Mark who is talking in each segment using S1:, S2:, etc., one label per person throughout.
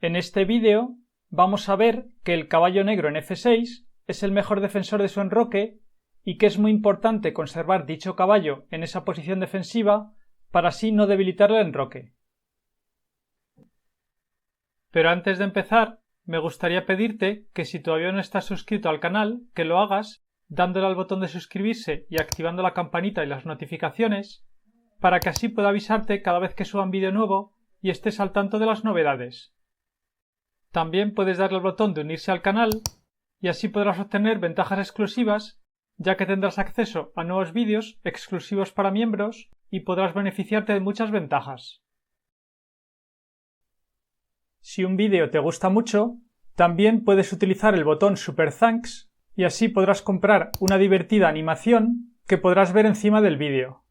S1: En este vídeo vamos a ver que el caballo negro en F6 es el mejor defensor de su enroque y que es muy importante conservar dicho caballo en esa posición defensiva para así no debilitar el enroque. Pero antes de empezar, me gustaría pedirte que si todavía no estás suscrito al canal, que lo hagas dándole al botón de suscribirse y activando la campanita y las notificaciones para que así pueda avisarte cada vez que suba un vídeo nuevo y estés al tanto de las novedades. También puedes darle al botón de unirse al canal y así podrás obtener ventajas exclusivas, ya que tendrás acceso a nuevos vídeos exclusivos para miembros y podrás beneficiarte de muchas ventajas. Si un vídeo te gusta mucho, también puedes utilizar el botón Super Thanks y así podrás comprar una divertida animación que podrás ver encima del vídeo.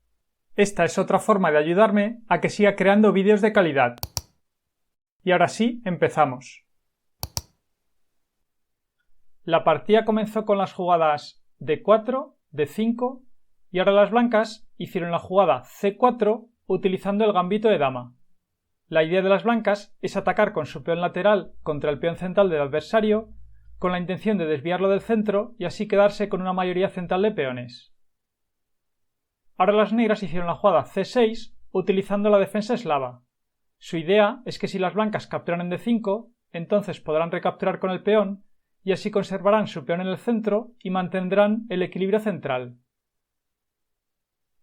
S1: Esta es otra forma de ayudarme a que siga creando vídeos de calidad. Y ahora sí, empezamos. La partida comenzó con las jugadas D4, D5 y ahora las blancas hicieron la jugada C4 utilizando el gambito de dama. La idea de las blancas es atacar con su peón lateral contra el peón central del adversario con la intención de desviarlo del centro y así quedarse con una mayoría central de peones. Ahora las negras hicieron la jugada C6 utilizando la defensa eslava. Su idea es que si las blancas capturan en D5, entonces podrán recapturar con el peón y así conservarán su peón en el centro y mantendrán el equilibrio central.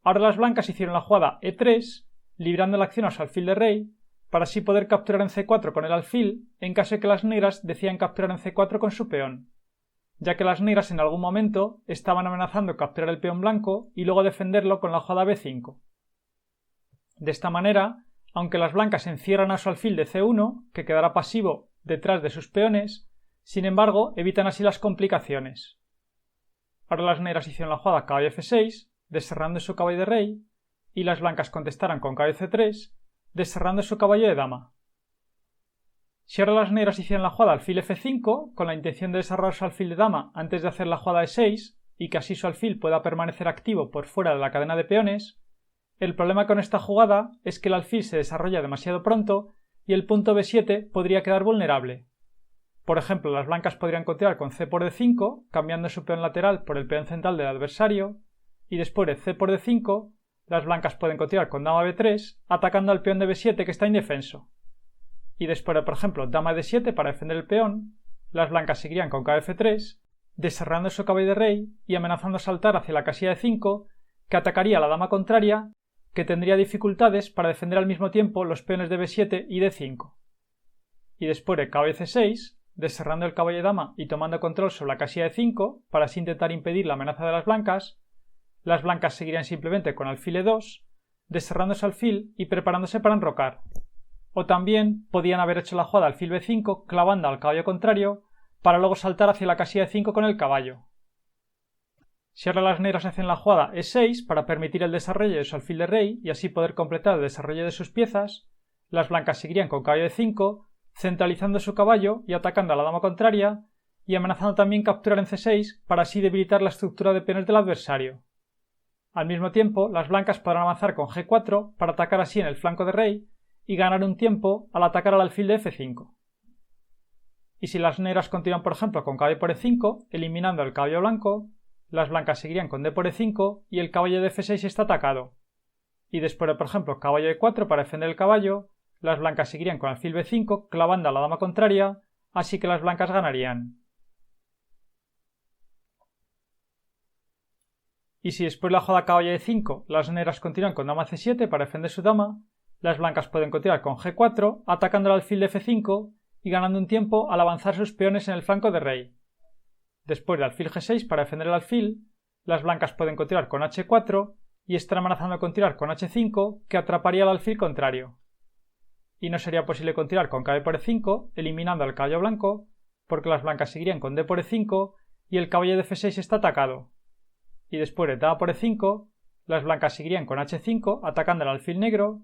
S1: Ahora las blancas hicieron la jugada E3, librando la acción a su alfil de rey, para así poder capturar en C4 con el alfil en caso de que las negras decidan capturar en C4 con su peón, ya que las negras en algún momento estaban amenazando capturar el peón blanco y luego defenderlo con la jugada B5. De esta manera, aunque las blancas encierran a su alfil de C1, que quedará pasivo detrás de sus peones, sin embargo, evitan así las complicaciones. Ahora las negras hicieron la jugada caballo F6, deserrando su caballo de rey, y las blancas contestaron con caballo C3, deserrando su caballo de dama. Si ahora las negras hicieron la jugada alfil F5, con la intención de desarrollar su alfil de dama antes de hacer la jugada E6, y que así su alfil pueda permanecer activo por fuera de la cadena de peones, el problema con esta jugada es que el alfil se desarrolla demasiado pronto y el punto B7 podría quedar vulnerable. Por ejemplo, las blancas podrían continuar con C por D5, cambiando su peón lateral por el peón central del adversario, y después de C por D5, las blancas pueden continuar con dama B3, atacando al peón de B7 que está indefenso. Y después de, por ejemplo, dama D7 para defender el peón, las blancas seguirían con caballo F3, deserrando su caballo de rey y amenazando saltar hacia la casilla de 5, que atacaría a la dama contraria, que tendría dificultades para defender al mismo tiempo los peones de B7 y D5. Y después de caballo C6, deserrando el caballo de dama y tomando control sobre la casilla de 5 para así intentar impedir la amenaza de las blancas seguirían simplemente con alfil E2, deserrando su alfil y preparándose para enrocar. O también podían haber hecho la jugada alfil B5 clavando al caballo contrario para luego saltar hacia la casilla de 5 con el caballo. Si ahora las negras hacen la jugada E6 para permitir el desarrollo de su alfil de rey y así poder completar el desarrollo de sus piezas, las blancas seguirían con caballo de 5, centralizando su caballo y atacando a la dama contraria y amenazando también capturar en C6 para así debilitar la estructura de peones del adversario. Al mismo tiempo, las blancas podrán avanzar con G4 para atacar así en el flanco de rey y ganar un tiempo al atacar al alfil de F5. Y si las negras continúan por ejemplo con caballo por E5, eliminando el caballo blanco, las blancas seguirían con D por E5 y el caballo de F6 está atacado. Y después de por ejemplo caballo E4 para defender el caballo, las blancas seguirían con alfil B5 clavando a la dama contraria, así que las blancas ganarían. Y si después de la jugada caballo E5 las negras continúan con dama C7 para defender su dama, las blancas pueden continuar con G4 atacando al alfil de F5 y ganando un tiempo al avanzar sus peones en el flanco de rey. Después de alfil G6 para defender el alfil, las blancas pueden continuar con H4 y están amenazando continuar con H5 que atraparía al alfil contrario. Y no sería posible continuar con caballo por E5 eliminando al caballo blanco porque las blancas seguirían con D por E5 y el caballo de F6 está atacado. Y después de dama por E5, las blancas seguirían con H5 atacando al alfil negro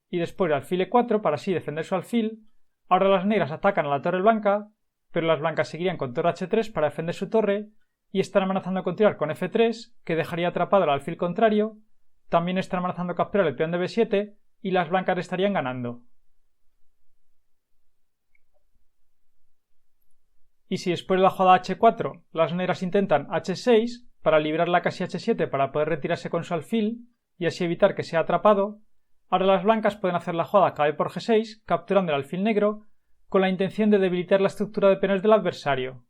S1: y después de alfil E4 para así defender su alfil. Ahora las negras atacan a la torre blanca, pero las blancas seguirían con torre H3 para defender su torre y están amenazando continuar con F3 que dejaría atrapado al alfil contrario, también están amenazando capturar el peón de B7 y las blancas estarían ganando. Y si después de la jugada h4 las negras intentan h6 para librar la casilla h7 para poder retirarse con su alfil y así evitar que sea atrapado, ahora las blancas pueden hacer la jugada kb por g6 capturando el alfil negro con la intención de debilitar la estructura de peones del adversario.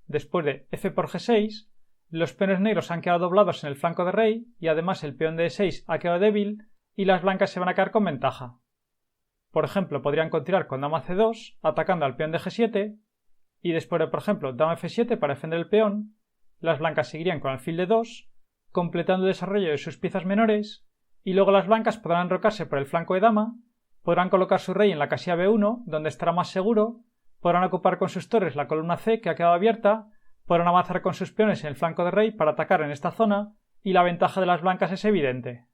S1: Después de f por g6, los peones negros han quedado doblados en el flanco de rey y además el peón de e6 ha quedado débil y las blancas se van a quedar con ventaja. Por ejemplo, podrían continuar con dama c2 atacando al peón de g7 y después de, por ejemplo, dama f7 para defender el peón, las blancas seguirían con alfil de 2, completando el desarrollo de sus piezas menores, y luego las blancas podrán enrocarse por el flanco de dama, podrán colocar su rey en la casilla b1, donde estará más seguro, podrán ocupar con sus torres la columna c que ha quedado abierta, podrán avanzar con sus peones en el flanco de rey para atacar en esta zona, y la ventaja de las blancas es evidente.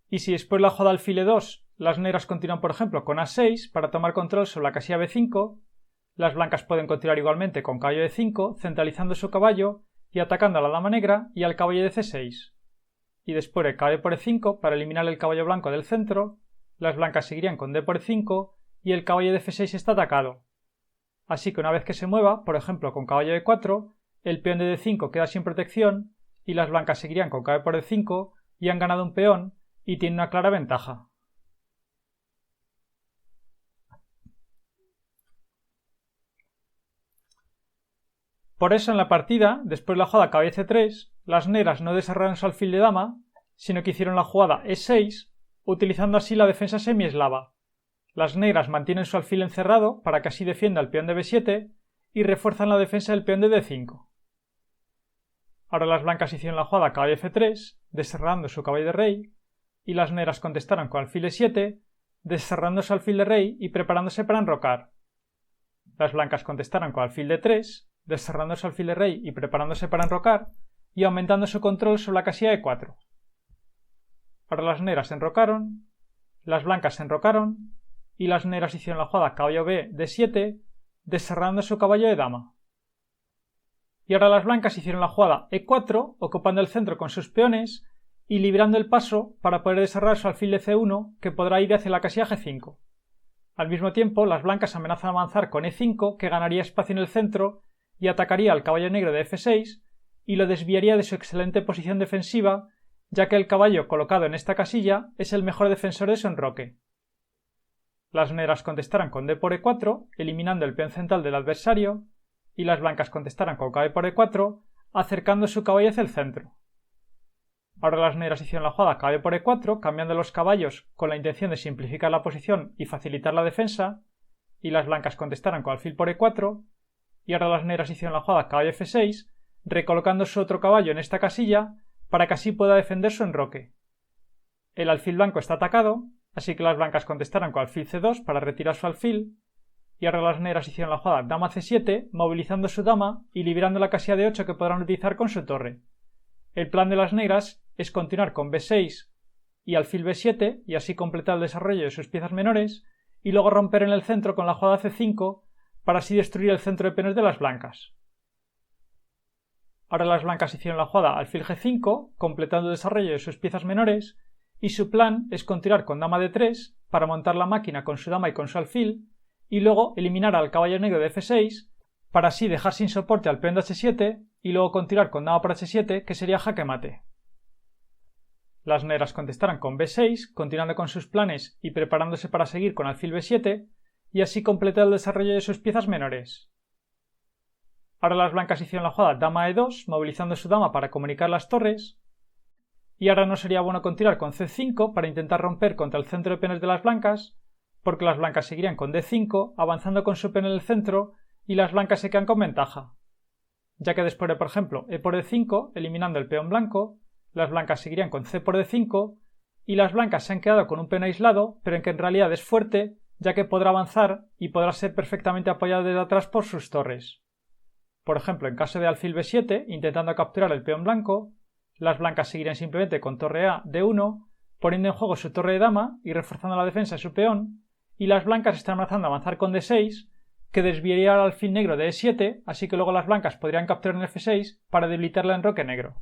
S1: Y si después de la jugada alfil e2 las negras continúan por ejemplo con a6 para tomar control sobre la casilla b5, las blancas pueden continuar igualmente con caballo de 5 centralizando su caballo y atacando a la dama negra y al caballo de c6. Y después de kb por e5 para eliminar el caballo blanco del centro, las blancas seguirían con d por e5 y el caballo de f6 está atacado. Así que una vez que se mueva, por ejemplo con caballo de 4, el peón de d5 queda sin protección y las blancas seguirían con kb por e5 y han ganado un peón y tienen una clara ventaja. Por eso en la partida, después de la jugada caballo c3, las negras no desarrollaron su alfil de dama, sino que hicieron la jugada e6, utilizando así la defensa semieslava. Las negras mantienen su alfil encerrado para que así defienda el peón de b7 y refuerzan la defensa del peón de d5. Ahora las blancas hicieron la jugada caballo f3, desterrando su caballo de rey, y las negras contestaron con alfil e7, desterrando su alfil de rey y preparándose para enrocar. Las blancas contestaron con alfil de 3, desterrando su alfil de rey y preparándose para enrocar, y aumentando su control sobre la casilla de 4. Ahora las negras enrocaron, las blancas enrocaron, y las negras hicieron la jugada caballo b de 7, desterrando su caballo de dama. Y ahora las blancas hicieron la jugada e4, ocupando el centro con sus peones, y librando el paso para poder desarrollar su alfil de c1 que podrá ir hacia la casilla g5. Al mismo tiempo, las blancas amenazan avanzar con e5 que ganaría espacio en el centro y atacaría al caballo negro de f6 y lo desviaría de su excelente posición defensiva, ya que el caballo colocado en esta casilla es el mejor defensor de su enroque. Las negras contestarán con d por e4, eliminando el peón central del adversario, y las blancas contestarán con kb por e4, acercando su caballo hacia el centro. Ahora las negras hicieron la jugada kb por e4, cambiando los caballos con la intención de simplificar la posición y facilitar la defensa, y las blancas contestaron con alfil por e4, y ahora las negras hicieron la jugada caballo f6, recolocando su otro caballo en esta casilla para que así pueda defender su enroque. El alfil blanco está atacado, así que las blancas contestaron con alfil c2 para retirar su alfil, y ahora las negras hicieron la jugada dama c7, movilizando su dama y liberando la casilla de 8 que podrán utilizar con su torre. El plan de las negras es continuar con b6 y alfil b7 y así completar el desarrollo de sus piezas menores y luego romper en el centro con la jugada c5 para así destruir el centro de peones de las blancas. Ahora las blancas hicieron la jugada alfil g5, completando el desarrollo de sus piezas menores, y su plan es continuar con dama d3 para montar la máquina con su dama y con su alfil, y luego eliminar al caballo negro de f6 para así dejar sin soporte al peón de h7 y luego continuar con dama por h7 que sería jaque mate. Las negras contestarán con b6, continuando con sus planes y preparándose para seguir con alfil b7 y así completar el desarrollo de sus piezas menores. Ahora las blancas hicieron la jugada dama e2, movilizando su dama para comunicar las torres, y ahora no sería bueno continuar con c5 para intentar romper contra el centro de peones de las blancas, porque las blancas seguirían con d5, avanzando con su peón en el centro y las blancas se quedan con ventaja, ya que después de, por ejemplo, e por d5, eliminando el peón blanco, las blancas seguirían con c por d5 y las blancas se han quedado con un peón aislado, pero en que en realidad es fuerte, ya que podrá avanzar y podrá ser perfectamente apoyado desde atrás por sus torres. Por ejemplo, en caso de alfil b7, intentando capturar el peón blanco, las blancas seguirían simplemente con torre a d1, poniendo en juego su torre de dama y reforzando la defensa de su peón, y las blancas están amenazando a avanzar con d6, que desviaría al alfil negro de e7, así que luego las blancas podrían capturar en f6 para debilitar el enroque negro.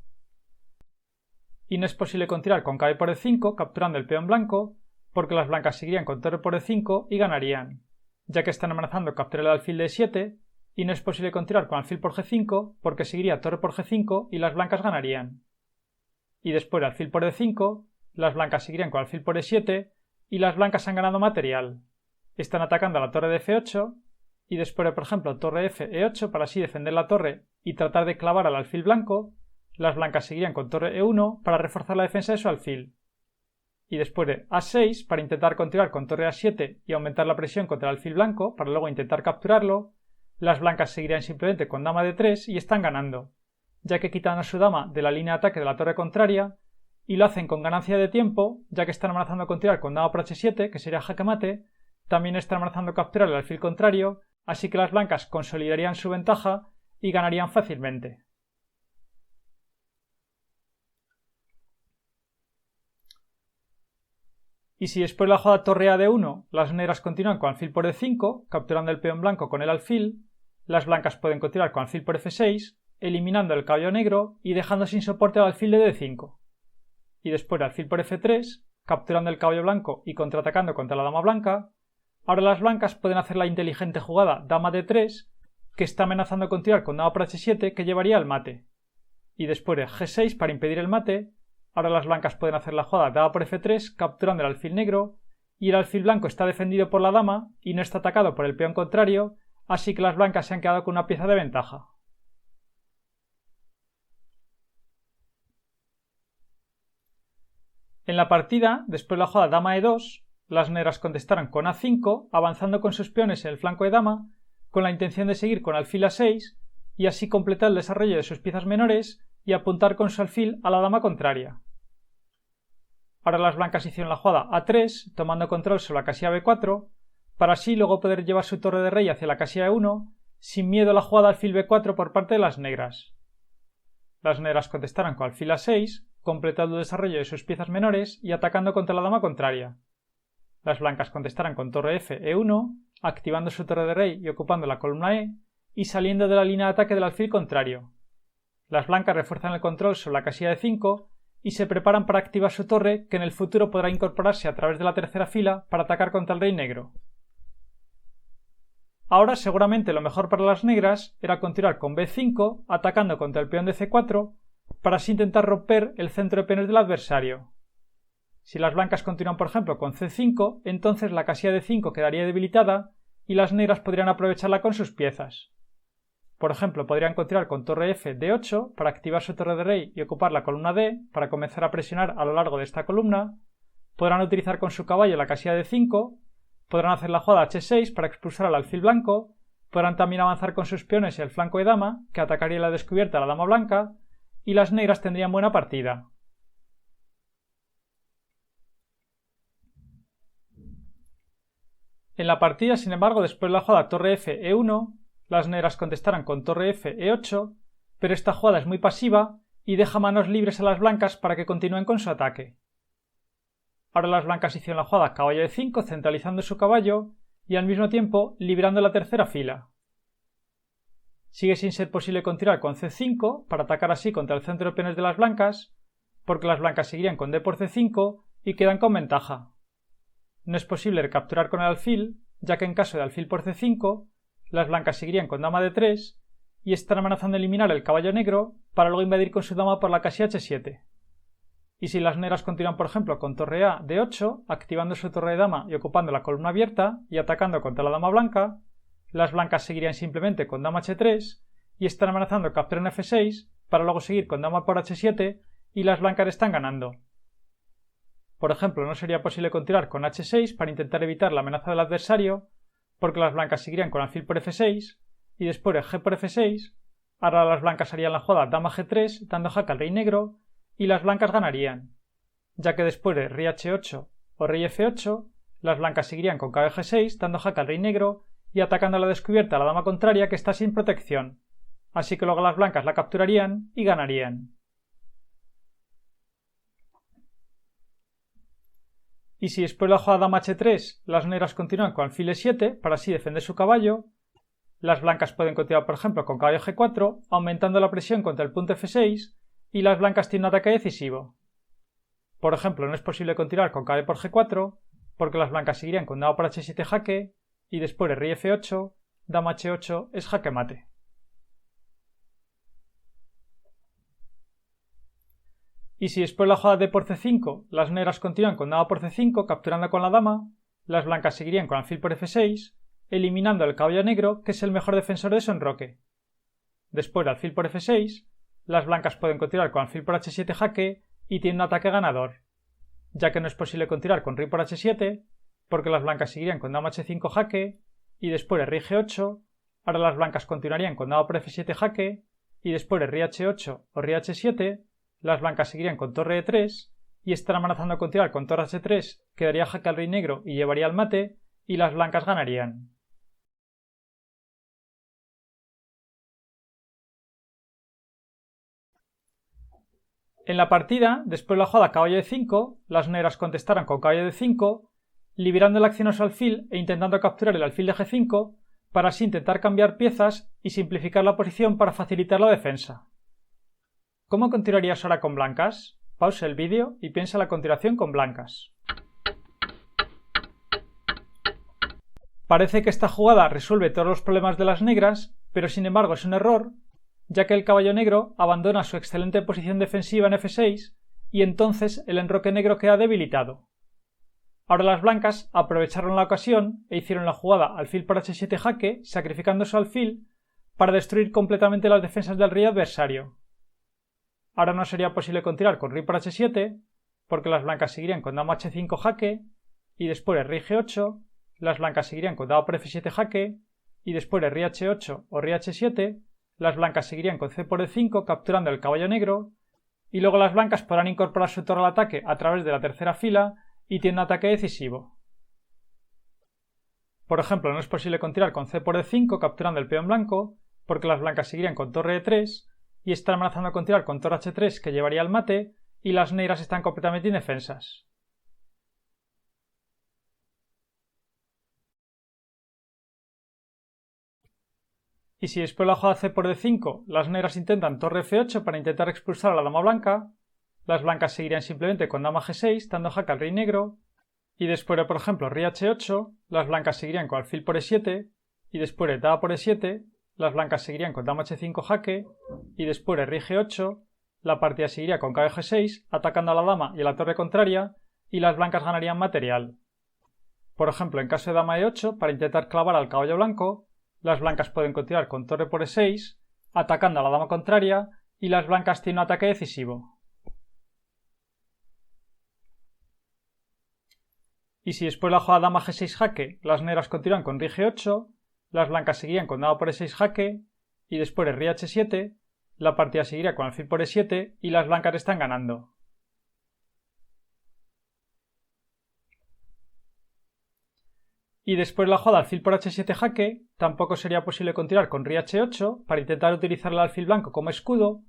S1: y no es posible continuar con caballo por E5 capturando el peón blanco, porque las blancas seguirían con torre por E5 y ganarían, ya que están amenazando capturar el alfil de E7, y no es posible continuar con alfil por G5 porque seguiría torre por G5 y las blancas ganarían. Y después de alfil por E5, las blancas seguirían con alfil por E7 y las blancas han ganado material. Están atacando a la torre de F8 y después de, por ejemplo, torre F, E8 para así defender la torre y tratar de clavar al alfil blanco, las blancas seguirían con torre E1 para reforzar la defensa de su alfil. Y después de A6 para intentar continuar con torre A7 y aumentar la presión contra el alfil blanco para luego intentar capturarlo, las blancas seguirían simplemente con dama D3 y están ganando, ya que quitan a su dama de la línea de ataque de la torre contraria y lo hacen con ganancia de tiempo, ya que están amenazando continuar con dama por H7, que sería jaque mate, también están amenazando capturar el alfil contrario, así que las blancas consolidarían su ventaja y ganarían fácilmente. Y si después de la jugada torre A de 1 las negras continúan con alfil por E5, capturando el peón blanco con el alfil, las blancas pueden continuar con alfil por F6, eliminando el caballo negro y dejando sin soporte al alfil de D5. Y después de alfil por F3, capturando el caballo blanco y contraatacando contra la dama blanca, ahora las blancas pueden hacer la inteligente jugada dama D3, que está amenazando continuar con dama por H7, que llevaría al mate. Y después de G6 para impedir el mate, ahora las blancas pueden hacer la jugada dama por F3 capturando el alfil negro, y el alfil blanco está defendido por la dama y no está atacado por el peón contrario, así que las blancas se han quedado con una pieza de ventaja. En la partida, después de la jugada dama E2, las negras contestaron con A5, avanzando con sus peones en el flanco de dama, con la intención de seguir con alfil A6 y así completar el desarrollo de sus piezas menores y apuntar con su alfil a la dama contraria. Ahora las blancas hicieron la jugada A3, tomando control sobre la casilla B4, para así luego poder llevar su torre de rey hacia la casilla E1, sin miedo a la jugada alfil B4 por parte de las negras. Las negras contestaron con alfil A6, completando el desarrollo de sus piezas menores y atacando contra la dama contraria. Las blancas contestaron con torre F, E1, activando su torre de rey y ocupando la columna E, y saliendo de la línea de ataque del alfil contrario. Las blancas refuerzan el control sobre la casilla de 5 y se preparan para activar su torre, que en el futuro podrá incorporarse a través de la tercera fila para atacar contra el rey negro. Ahora seguramente lo mejor para las negras era continuar con B5 atacando contra el peón de C4 para así intentar romper el centro de peones del adversario. Si las blancas continúan por ejemplo con C5, entonces la casilla de 5 quedaría debilitada y las negras podrían aprovecharla con sus piezas. Por ejemplo, podrían continuar con torre F, D8 para activar su torre de rey y ocupar la columna D para comenzar a presionar a lo largo de esta columna. Podrán utilizar con su caballo la casilla de 5, podrán hacer la jugada H6 para expulsar al alfil blanco, podrán también avanzar con sus peones y el flanco de dama, que atacaría la descubierta a la dama blanca, y las negras tendrían buena partida. En la partida, sin embargo, después de la jugada torre F, E1, las negras contestarán con torre F, E8, pero esta jugada es muy pasiva y deja manos libres a las blancas para que continúen con su ataque. Ahora las blancas hicieron la jugada caballo de 5 centralizando su caballo y al mismo tiempo liberando la tercera fila. Sigue sin ser posible continuar con C5 para atacar así contra el centro de peones de las blancas, porque las blancas seguirían con D por C5 y quedan con ventaja. No es posible recapturar con el alfil, ya que en caso de alfil por C5, las blancas seguirían con dama D3 y están amenazando eliminar el caballo negro para luego invadir con su dama por la casilla H7. Y si las negras continúan por ejemplo con torre A, D8, activando su torre de dama y ocupando la columna abierta y atacando contra la dama blanca, las blancas seguirían simplemente con dama H3 y están amenazando capturar en F6 para luego seguir con dama por H7 y las blancas están ganando. Por ejemplo, no sería posible continuar con H6 para intentar evitar la amenaza del adversario, porque las blancas seguirían con alfil por F6 y después de G por F6, ahora las blancas harían la jugada dama G3 dando jaque al rey negro y las blancas ganarían, ya que después de rey H8 o rey F8, las blancas seguirían con caballo G6 dando jaque al rey negro y atacando a la descubierta a la dama contraria que está sin protección, así que luego las blancas la capturarían y ganarían. Y si después de la jugada dama H3 las negras continúan con alfil E7 para así defender su caballo, las blancas pueden continuar por ejemplo con caballo G4 aumentando la presión contra el punto F6 y las blancas tienen un ataque decisivo. Por ejemplo, no es posible continuar con kb por g4 porque las blancas seguirían con dama por h7 jaque y después rey f8, dama h8 es jaque mate. Y si después de la jugada d por c5 las negras continúan con dama por c5 capturando con la dama, las blancas seguirían con alfil por f6, eliminando al caballo negro, que es el mejor defensor de su enroque. Después de alfil por f6, las blancas pueden continuar con alfil por h7 jaque y tienen un ataque ganador, ya que no es posible continuar con rey por h7 porque las blancas seguirían con dama h5 jaque y después de rey g8, ahora las blancas continuarían con dama por f7 jaque y después de rey h8 o rey h7, las blancas seguirían con torre e3 y están amenazando a continuar con torre h3 que daría jaque al rey negro y llevaría al mate y las blancas ganarían. En la partida, después de la jugada caballo d5, las negras contestaron con caballo d5, liberando el acción a su alfil e intentando capturar el alfil de g5 para así intentar cambiar piezas y simplificar la posición para facilitar la defensa. ¿Cómo continuarías ahora con blancas? Pausa el vídeo y piensa la continuación con blancas. Parece que esta jugada resuelve todos los problemas de las negras, pero sin embargo es un error, ya que el caballo negro abandona su excelente posición defensiva en f6 y entonces el enroque negro queda debilitado. Ahora las blancas aprovecharon la ocasión e hicieron la jugada alfil por h7 jaque, sacrificando su alfil para destruir completamente las defensas del rey adversario. Ahora no sería posible continuar con rey por h7 porque las blancas seguirían con dama h5 jaque y después de rey g8, las blancas seguirían con dama por f7 jaque y después de rey h8 o rey h7, las blancas seguirían con c por e5 capturando el caballo negro y luego las blancas podrán incorporar su torre al ataque a través de la tercera fila y tienen un ataque decisivo. Por ejemplo, no es posible continuar con c por e5 capturando el peón blanco porque las blancas seguirían con torre e3 y están amenazando a continuar con torre h3 que llevaría al mate y las negras están completamente indefensas. Y si después de la jugada c por d5 las negras intentan torre f8 para intentar expulsar a la dama blanca, las blancas seguirían simplemente con dama g6 dando jaque al rey negro y después de por ejemplo rey h8 las blancas seguirían con alfil por e7 y después de dama por e7 las blancas seguirían con dama h5 jaque y después de rey g8 la partida seguiría con caballo g6 atacando a la dama y a la torre contraria y las blancas ganarían material. Por ejemplo, en caso de dama e8 para intentar clavar al caballo blanco, las blancas pueden continuar con torre por e6 atacando a la dama contraria y las blancas tienen un ataque decisivo. Y si después de la jugada dama g6 jaque las negras continúan con rey g8, las blancas seguirían con dama por e6 jaque y después de rey h7, la partida seguiría con alfil por e7 y las blancas están ganando. Y después de la jugada alfil por h7 jaque, tampoco sería posible continuar con rey h8 para intentar utilizar el alfil blanco como escudo,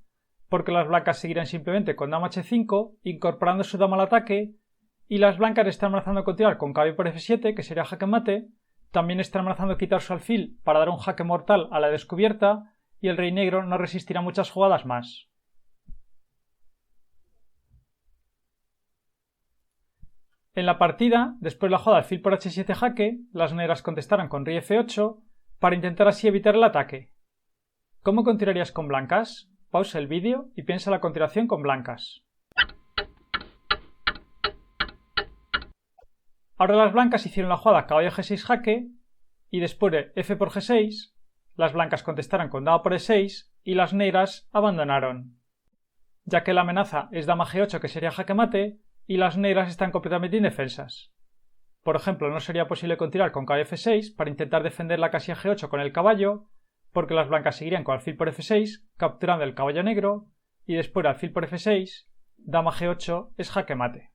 S1: porque las blancas seguirían simplemente con dama h5 incorporando su dama al ataque y las blancas están amenazando continuar con caballo por f7 que sería jaque mate, también están amenazando quitar su alfil para dar un jaque mortal a la descubierta y el rey negro no resistirá muchas jugadas más. En la partida, después de la jugada alfil por h7 jaque, las negras contestaron con rey f8 para intentar así evitar el ataque. ¿Cómo continuarías con blancas? Pausa el vídeo y piensa la continuación con blancas. Ahora las blancas hicieron la jugada caballo g6 jaque y después de f por g6, las blancas contestaron con dama por e6 y las negras abandonaron, ya que la amenaza es dama g8 que sería jaque mate y las negras están completamente indefensas. Por ejemplo, no sería posible continuar con caballo f6 para intentar defender la casilla g8 con el caballo, porque las blancas seguirían con alfil por f6 capturando el caballo negro y después de alfil por f6, dama g8 es jaque mate.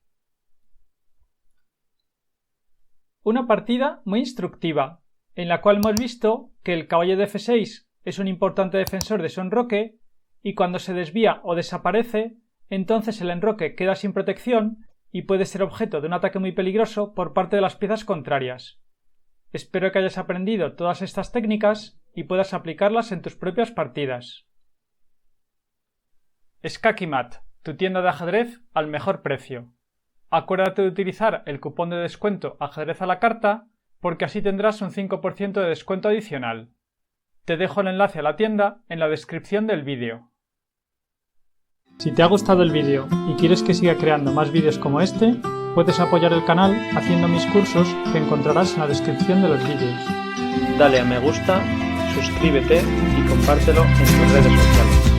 S1: Una partida muy instructiva, en la cual hemos visto que el caballo de f6 es un importante defensor de su enroque y cuando se desvía o desaparece, entonces el enroque queda sin protección y puede ser objeto de un ataque muy peligroso por parte de las piezas contrarias. Espero que hayas aprendido todas estas técnicas y puedas aplicarlas en tus propias partidas. Skakimat, tu tienda de ajedrez al mejor precio. Acuérdate de utilizar el cupón de descuento Ajedrez a la carta, porque así tendrás un 5% de descuento adicional. Te dejo el enlace a la tienda en la descripción del vídeo. Si te ha gustado el vídeo y quieres que siga creando más vídeos como este, puedes apoyar el canal haciendo mis cursos que encontrarás en la descripción de los vídeos.
S2: Dale a me gusta, suscríbete y compártelo en tus redes sociales.